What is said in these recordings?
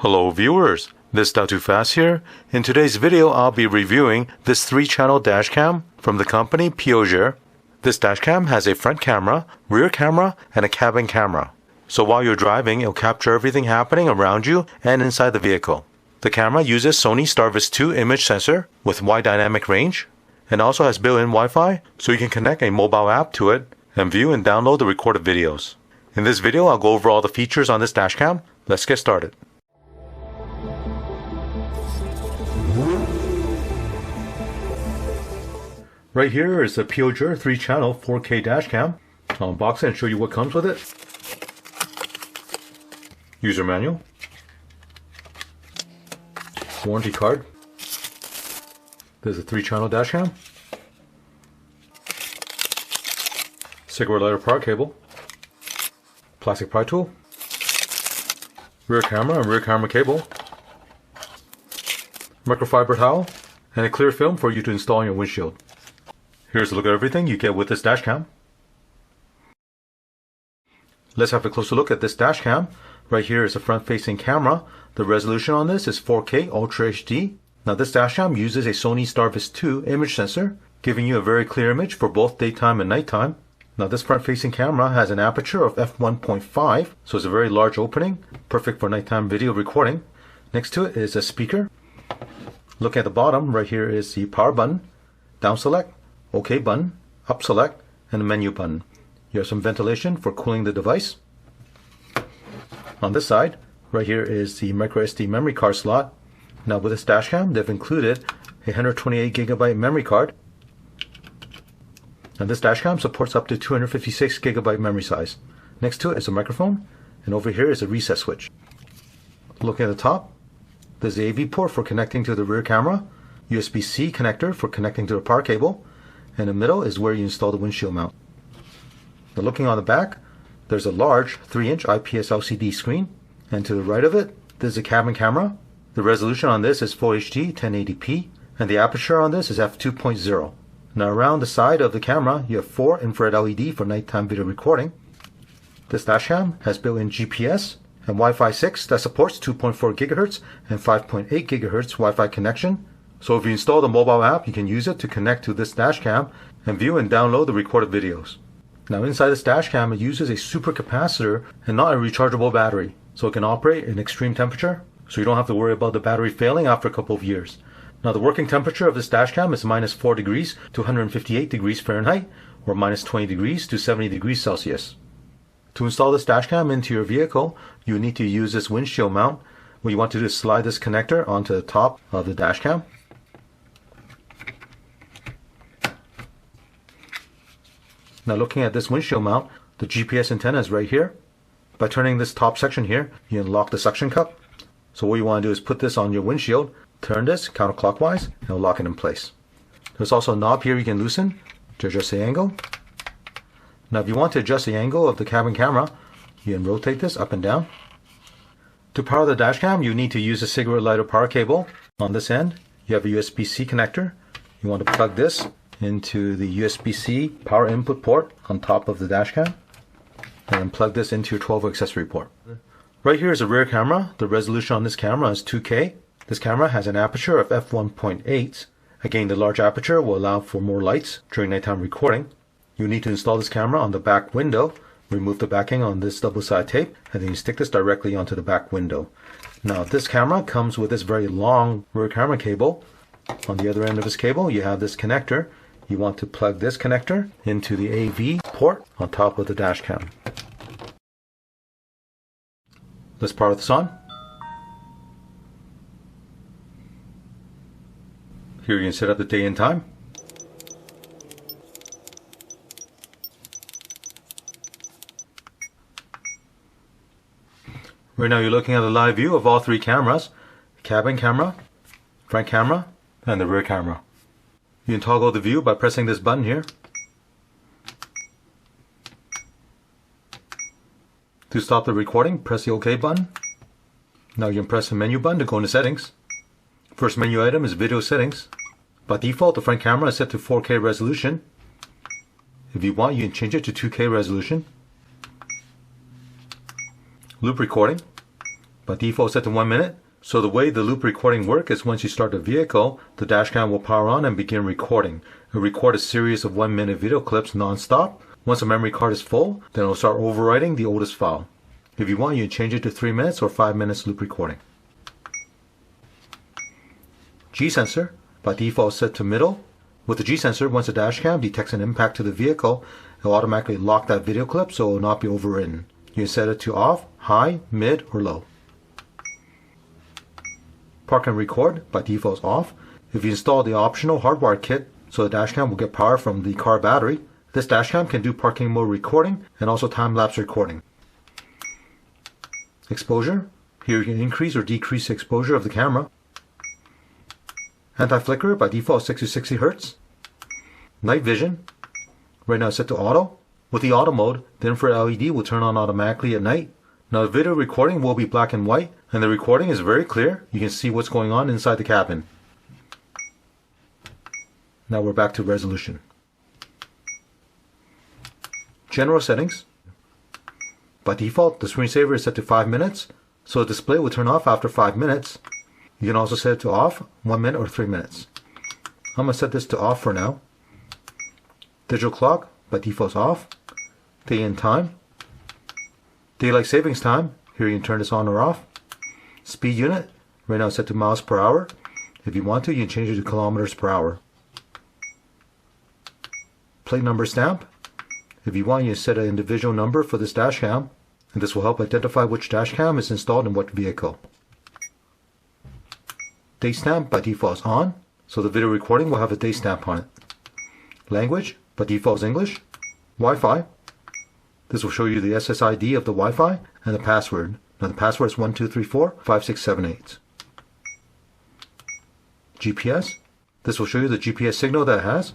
Hello viewers, this Too Fast here. In today's video I'll be reviewing this 3-channel dashcam from the company PIOJER. This dashcam has a front camera, rear camera, and a cabin camera. So while you're driving, it'll capture everything happening around you and inside the vehicle. The camera uses Sony STARVIS 2 image sensor with wide dynamic range and also has built-in Wi-Fi so you can connect a mobile app to it and view and download the recorded videos. In this video I'll go over all the features on this dashcam. Let's get started. Right here is the PIOJER 3-channel 4K dashcam. I'll unbox it and show you what comes with it. User manual. Warranty card. There's a 3-channel dashcam. Cigarette lighter power cable. Plastic pry tool. Rear camera and rear camera cable. Microfiber towel. And a clear film for you to install on your windshield. Here's a look at everything you get with this dashcam. Let's have a closer look at this dashcam. Right here is a front-facing camera. The resolution on this is 4K Ultra HD. Now this dashcam uses a Sony STARVIS 2 image sensor, giving you a very clear image for both daytime and nighttime. Now this front-facing camera has an aperture of f1.5, so it's a very large opening, perfect for nighttime video recording. Next to it is a speaker. Look at the bottom. Right here is the power button, down select, OK button, up select, and a menu button. You have some ventilation for cooling the device. On this side, right here is the micro SD memory card slot. Now with this dashcam, they've included a 128GB memory card. And this dashcam supports up to 256GB memory size. Next to it is a microphone, and over here is a reset switch. Looking at the top, there's the AV port for connecting to the rear camera, USB-C connector for connecting to the power cable, and in the middle is where you install the windshield mount. Now looking on the back, there's a large 3-inch IPS LCD screen, and to the right of it, there's a cabin camera. The resolution on this is Full HD 1080p, and the aperture on this is f2.0. Now around the side of the camera, you have 4 infrared LED for nighttime video recording. This dashcam has built-in GPS and Wi-Fi 6 that supports 2.4 GHz and 5.8 GHz Wi-Fi connection. So if you install the mobile app, you can use it to connect to this dashcam and view and download the recorded videos. Now inside this dashcam, it uses a supercapacitor and not a rechargeable battery, so it can operate in extreme temperature, so you don't have to worry about the battery failing after a couple of years. Now the working temperature of this dashcam is -4 degrees to 158 degrees Fahrenheit, or -20 degrees to 70 degrees Celsius. To install this dashcam into your vehicle, you need to use this windshield mount. What you want to do is slide this connector onto the top of the dashcam. Now looking at this windshield mount, the GPS antenna is right here. By turning this top section here, you unlock the suction cup. So what you want to do is put this on your windshield, turn this counterclockwise, and it'll lock it in place. There's also a knob here you can loosen to adjust the angle. Now if you want to adjust the angle of the cabin camera, you can rotate this up and down. To power the dashcam, you need to use a cigarette lighter power cable. On this end, you have a USB-C connector. You want to plug this into the USB-C power input port on top of the dashcam, and then plug this into your 12 accessory port. Right here is a rear camera. The resolution on this camera is 2K. This camera has an aperture of f1.8. Again, the large aperture will allow for more lights during nighttime recording. You need to install this camera on the back window. Remove the backing on this double-sided tape, and then you stick this directly onto the back window. Now this camera comes with this very long rear camera cable. On the other end of this cable, you have this connector. You want to plug this connector into the AV port on top of the dashcam. Let's power this on. Here you can set up the day and time. Right now you're looking at a live view of all 3 cameras: cabin camera, front camera, and the rear camera. You can toggle the view by pressing this button here. To stop the recording, press the OK button. Now you can press the menu button to go into settings. First menu item is video settings. By default, the front camera is set to 4K resolution. If you want, you can change it to 2K resolution. Loop recording. By default set to 1 minute. So the way the loop recording works is once you start the vehicle, the dash cam will power on and begin recording. It'll record a series of 1 minute video clips non-stop. Once the memory card is full, then it'll start overwriting the oldest file. If you want, you can change it to 3 minutes or 5 minutes loop recording. G sensor, by default set to middle. With the G sensor, once the dash cam detects an impact to the vehicle, it'll automatically lock that video clip so it will not be overwritten. You can set it to off, high, mid, or low. Park and record, by default is off. If you install the optional hardwire kit, so the dashcam will get power from the car battery, this dashcam can do parking mode recording and also time-lapse recording. Exposure, here you can increase or decrease the exposure of the camera. Anti-flicker, by default 60 to 60 Hz. Night vision, right now it's set to auto. With the auto mode, the infrared LED will turn on automatically at night. Now the video recording will be black and white, and the recording is very clear. You can see what's going on inside the cabin. Now we're back to resolution. General settings. By default, the screensaver is set to 5 minutes, so the display will turn off after 5 minutes. You can also set it to off, 1 minute or 3 minutes. I'm going to set this to off for now. Digital clock, by default is off. Day and time. Daylight savings time, here you can turn this on or off. Speed unit, right now it's set to miles per hour. If you want to, you can change it to kilometers per hour. Plate number stamp. If you want, you can set an individual number for this dashcam, and this will help identify which dashcam is installed in what vehicle. Date stamp, by default is on, so the video recording will have a date stamp on it. Language, by default is English. Wi-Fi. This will show you the SSID of the Wi-Fi and the password. Now the password is 12345678. GPS. This will show you the GPS signal that it has.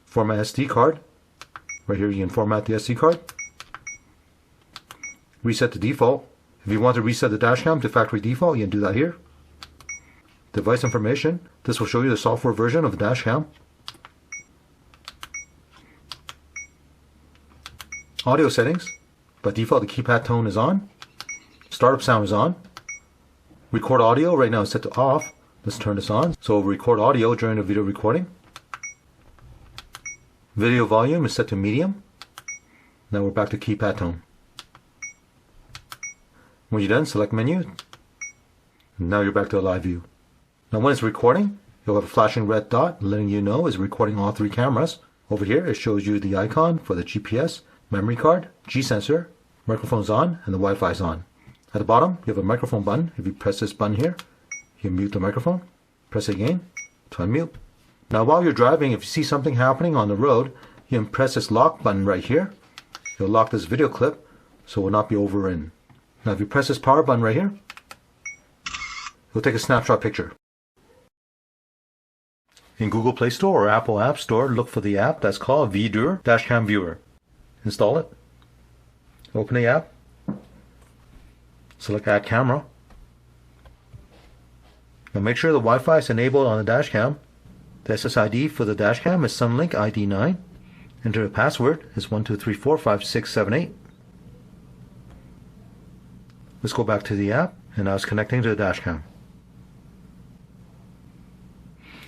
Format SD card. Right here you can format the SD card. Reset to default. If you want to reset the dashcam to factory default, you can do that here. Device information. This will show you the software version of the dashcam. Audio settings. By default, the keypad tone is on. Startup sound is on. Record audio, right now is set to off. Let's turn this on. So we'll record audio during the video recording. Video volume is set to medium. Now we're back to keypad tone. When you're done, select menu. Now you're back to a live view. Now when it's recording, you'll have a flashing red dot letting you know it's recording all 3 cameras. Over here, it shows you the icon for the GPS, memory card, G sensor, microphone's on, and the Wi-Fi is on. At the bottom, you have a microphone button. If you press this button here, you can mute the microphone. Press it again to unmute. Now while you're driving, if you see something happening on the road, you can press this lock button right here. It'll lock this video clip so it will not be overwritten. Now if you press this power button right here, it'll take a snapshot picture. In Google Play Store or Apple App Store, look for the app that's called PIOJER Dashcam Viewer. Install it. Open the app. Select Add Camera. Now make sure the Wi-Fi is enabled on the dashcam. The SSID for the dashcam is Sunlink ID 9. Enter the password is 12345678. Let's go back to the app, and now it's connecting to the dashcam.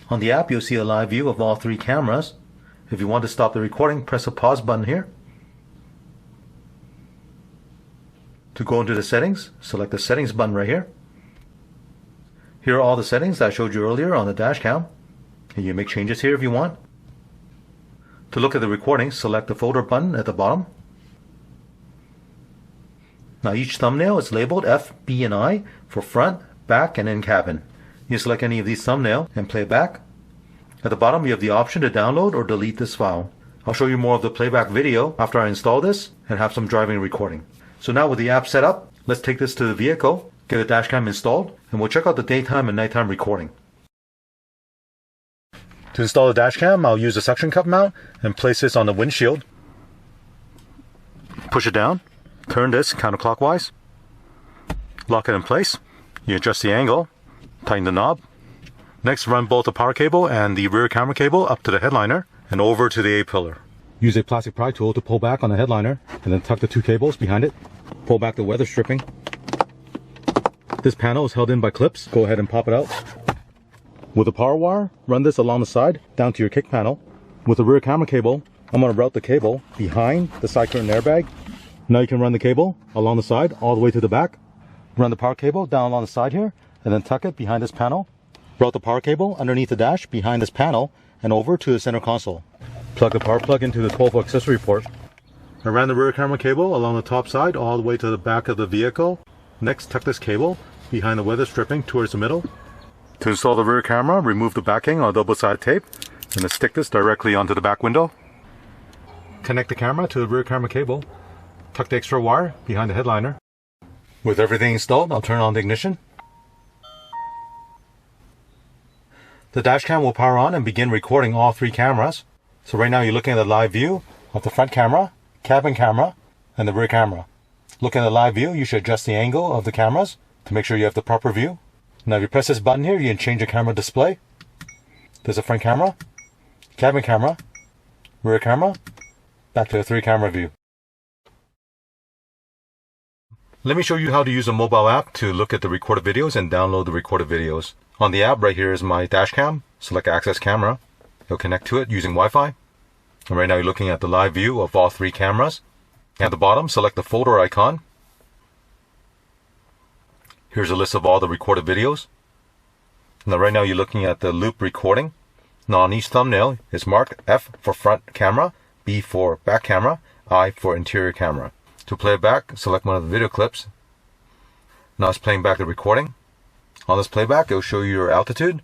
On the app, you'll see a live view of all 3 cameras. If you want to stop the recording, press the pause button here. To go into the settings, select the settings button right here. Here are all the settings that I showed you earlier on the dashcam. And you make changes here if you want. To look at the recording, select the folder button at the bottom. Now each thumbnail is labeled F, B, and I for front, back, and in cabin. You select any of these thumbnails and play back. At the bottom you have the option to download or delete this file. I'll show you more of the playback video after I install this and have some driving recording. So now with the app set up, let's take this to the vehicle, get the dashcam installed, and we'll check out the daytime and nighttime recording. To install the dashcam, I'll use a suction cup mount and place this on the windshield. Push it down, turn this counterclockwise, lock it in place. You adjust the angle, tighten the knob. Next, run both the power cable and the rear camera cable up to the headliner and over to the A-pillar. Use a plastic pry tool to pull back on the headliner and then tuck the 2 cables behind it. Pull back the weather stripping. This panel is held in by clips. Go ahead and pop it out. With a power wire, run this along the side down to your kick panel. With the rear camera cable, I'm going to route the cable behind the side curtain airbag. Now you can run the cable along the side all the way to the back. Run the power cable down along the side here and then tuck it behind this panel. Route the power cable underneath the dash behind this panel and over to the center console. Plug the power plug into the 12-volt accessory port. I ran the rear camera cable along the top side all the way to the back of the vehicle. Next, tuck this cable behind the weather stripping towards the middle. To install the rear camera, remove the backing on double-sided tape and then stick this directly onto the back window. Connect the camera to the rear camera cable. Tuck the extra wire behind the headliner. With everything installed, I'll turn on the ignition. The dashcam will power on and begin recording all 3 cameras. So right now you're looking at the live view of the front camera, cabin camera, and the rear camera. Looking at the live view, you should adjust the angle of the cameras to make sure you have the proper view. Now if you press this button here, you can change the camera display. There's a front camera, cabin camera, rear camera, back to the 3 camera view. Let me show you how to use a mobile app to look at the recorded videos and download the recorded videos. On the app right here is my dashcam. Select access camera. You'll connect to it using Wi-Fi. And right now you're looking at the live view of all 3 cameras. At the bottom, select the folder icon. Here's a list of all the recorded videos. Now right now you're looking at the loop recording. Now on each thumbnail is marked F for front camera, B for back camera, I for interior camera. To play it back, select one of the video clips. Now it's playing back the recording. On this playback, it will show you your altitude,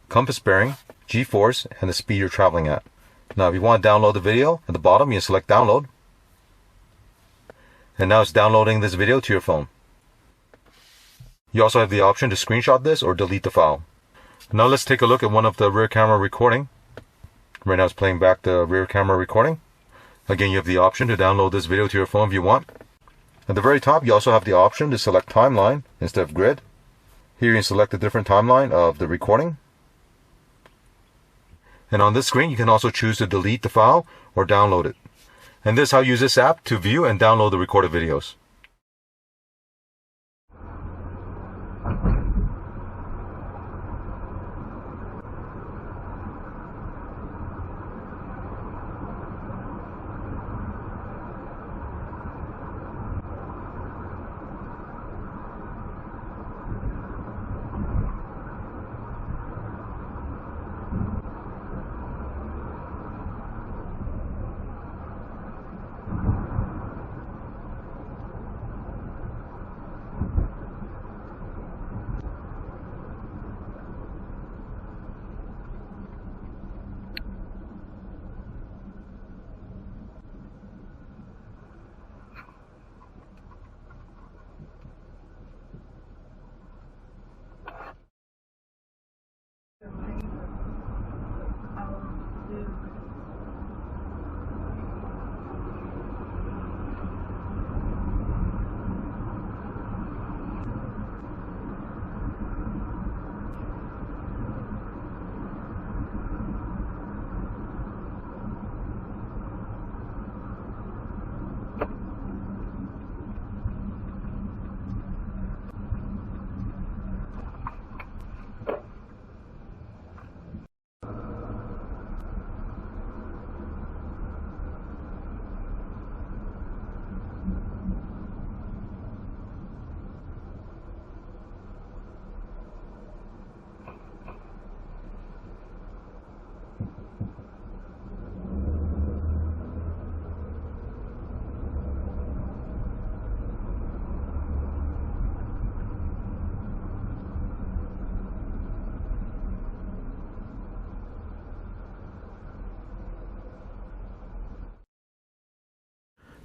compass bearing, G-force, and the speed you're traveling at. Now if you want to download the video, at the bottom you select download. And now it's downloading this video to your phone. You also have the option to screenshot this or delete the file. Now let's take a look at one of the rear camera recording. Right now it's playing back the rear camera recording. Again, you have the option to download this video to your phone if you want. At the very top, you also have the option to select timeline instead of grid. Here you can select a different timeline of the recording. And on this screen, you can also choose to delete the file or download it. And this is how you use this app to view and download the recorded videos.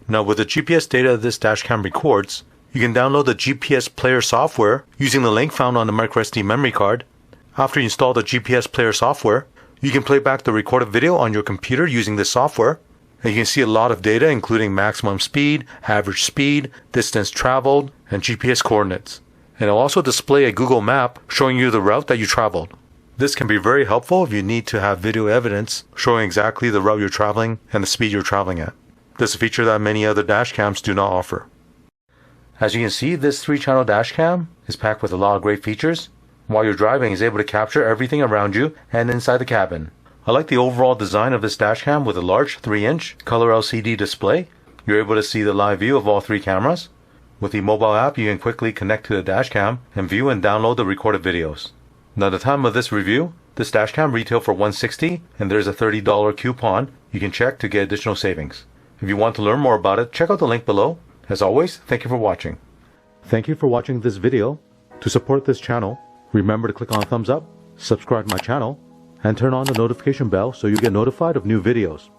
Now with the GPS data this dashcam records, you can download the GPS player software using the link found on the microSD memory card. After you install the GPS player software, you can play back the recorded video on your computer using this software. And you can see a lot of data including maximum speed, average speed, distance traveled, and GPS coordinates. And it'll also display a Google map showing you the route that you traveled. This can be very helpful if you need to have video evidence showing exactly the route you're traveling and the speed you're traveling at. This is a feature that many other dashcams do not offer. As you can see, this 3-channel dash cam is packed with a lot of great features. While you're driving, it's able to capture everything around you and inside the cabin. I like the overall design of this dash cam with a large 3-inch color LCD display. You're able to see the live view of all 3 cameras. With the mobile app, you can quickly connect to the dash cam and view and download the recorded videos. Now, at the time of this review, this dash cam retailed for $160, and there's a $30 coupon you can check to get additional savings. If you want to learn more about it, check out the link below. As always, thank you for watching. Thank you for watching this video. To support this channel, remember to click on thumbs up, subscribe to my channel, and turn on the notification bell so you get notified of new videos.